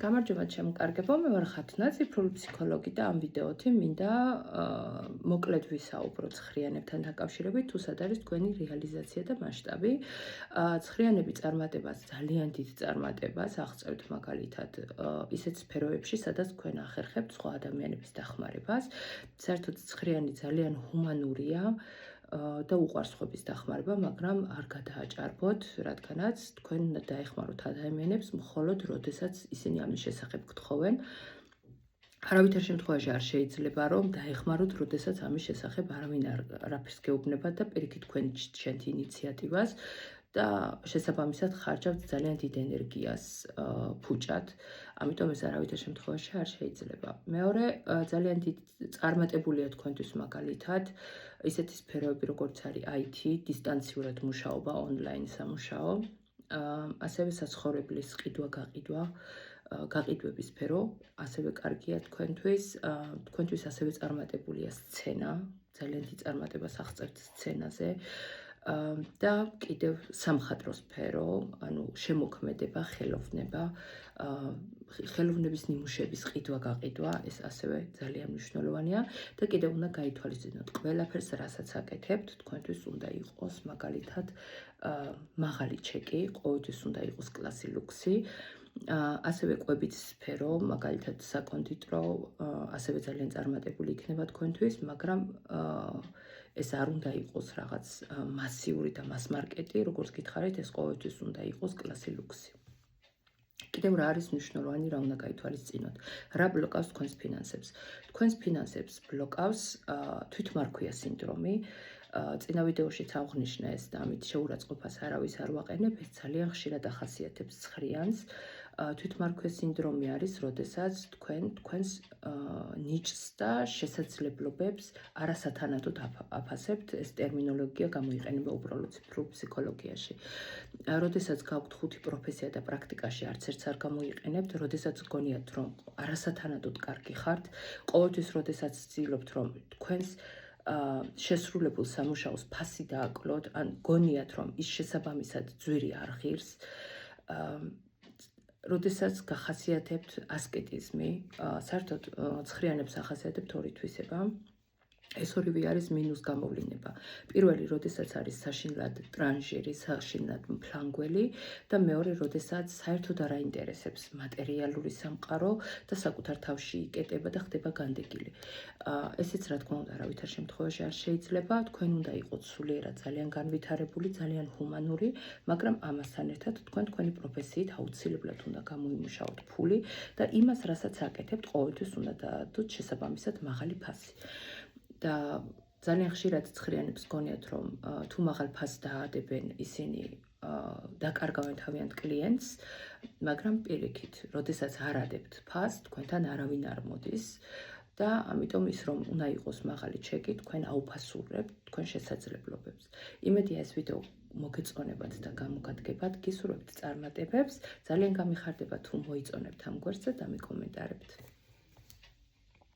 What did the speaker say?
გამარჯობა ჩემკარგებო, მე ვარ ხათნა, ციფრული ფსიქოლოგი და ამ ვიდეოთი მინდა მოკლედ ვისაუბრო ცხრიანებთან დაკავშირებით, თუ სად არის თქვენი რეალიზაცია და მასშტაბი. ცხრიანები წარმატებას, ძალიან დიდ წარმატებას აღწევთ მაგალითად ისეთ სფეროებში, სადაც თქვენ ახერხებთ სხვა ადამიანების დახმარებას. საერთოდ ცხრიანი ძალიან ჰუმანურია და უყვარს სხვების დახმარება, მაგრამ არ გადააჭარბოთ, რადგანაც თქვენ უნდა დაეხმაროთ ადამიანებს, მხოლოდ როდესაც ისინი ამის შესახებ გთხოვენ. არავითარ შემთხვევაში არ შეიძლება, რომ დაეხმაროთ, როდესაც ამის შესახებ არავინ არაფერს გეუბნება და პირიქით თქვენ შენთ ინიციატივას და შესაბამისად ხარჯავთ ძალიან დიდ ენერგიას ფუჭად. ამიტომ ეს არავითარ შემთხვევაში არ შეიძლება. მეორე, ძალიან დიდ წარმატებულია თქვენთვის მაგალითად ისეთი სფეროები, როგორც არის IT, დისტანციურად მუშაობა, ონლაინ სამუშაო, ასევე საცხოვრებლის ყიდვა-გაყიდვა, გაყიდვების სფერო, ასევე კარგია თქვენთვის. თქვენთვის ასევე წარმატებულია სცენა, ძალიან დიდ წარმატებას აღწევთ სცენაზე. და კიდევ სამხატვრო სფერო, ანუ შემოქმედება, ხელოვნება, ხელოვნების ნიმუშების ყიდვა-გაყიდვა, ეს ასევე ძალიან მნიშვნელოვანია და კიდევ უნდა გაითვალისწინოთ ყველაფერს, რასაც აკეთებთ, თქვენთვის უნდა იყოს მაგალითად მაღალი ჩეკი, ყოველთვის უნდა იყოს კლასი ლუქსი, ასევე კვების სფერო, მაგალითად საკონდიტრო, ასევე ძალიან წარმატებული იქნება თქვენთვის, მაგრამ ეს არ უნდა იყოს რაღაც მასიური და მასმარკეტი, როგორც გითხარით, ეს ყოველთვის უნდა იყოს კლასი ლუქსი. კიდევ რა არის მნიშვნელოვანი, რა უნდა გაითვალისწინოთ? რა ბლოკავს თქვენს ფინანსებს? თქვენს ფინანსებს ბლოკავს თვითმარქვია სინდრომი. წინა ვიდეოშიც აღვნიშნე ეს და ამით შეურაცხყოფას არავის არ ვაყენებ, ეს ძალიან ხშირად ახასიათებს ცხრიანს. თვითმარქვია სინდრომი არის, როდესაც თქვენს ნიჭს და შესაძლებლობებს არასათანადოდ აფასებთ, ეს ტერმინოლოგია გამოიყენება უბრალოდ ციფრულ ფსიქოლოგიაში. როდესაც გაქვთ ხუთი პროფესია და პრაქტიკაში არც ერთს არ გამოიყენებთ, როდესაც გონიათ, რომ არასათანადოდ კარგი ხართ, ყოველთვის როდესაც ცდილობთ, რომ თქვენს შესრულებულ სამუშაოს ფასი დააკლოთ, ან გონიათ, რომ ის შესაბამისად ძვირი არ ღირს, როდესაც გახასიათებთ ასკეტიზმი, საერთოდ ცხრიანებს ახასიათებთ ორი თვისება. ეს ორივე არის მინუს გამოვლინება. პირველი, როდესაც არის საშინლად ტრანჟირი, საშინლად მფლანგველი და მეორე, როდესაც საერთოდ არ აინტერესებს მატერიალური სამყარო და საკუთარ თავში იკეტება და ხდება განდეგილი. ესეც რა თქმა უნდა არავითარ შემთხვევაში არ შეიძლება, თქვენ უნდა იყოთ სულიერად ძალიან განვითარებული, ძალიან ჰუმანური, მაგრამ ამასთან ერთად თქვენ თქვენი პროფესიით აუცილებლად უნდა გამოიმუშაოთ ფული და იმას, რასაც აკეთებთ, ყოველთვის უნდა დაადოთ შესაბამისად მაღალი ფასი. და ძალიან ხშირად ცხრიანებს გონიათ, რომ თუ მაღალ ფასს დაადებენ, ისინი დაკარგავენ თავიანთ კლიენტს, მაგრამ პირიქით, როდესაც არ ადებთ ფასს, თქვენთან არავინ არ მოდის და ამიტომ ის რომ უნდა იყოს მაღალი ჩეკი, თქვენ აუფასურებთ თქვენ შესაძლებლობებს. იმედია ეს ვიდეო მოგეწონებათ და გამოგადგებათ, გისურვებთ წარმატებებს, ძალიან გამიხარდება თუ მოიწონებთ ამ გვერდს და დამიკომენტარებთ.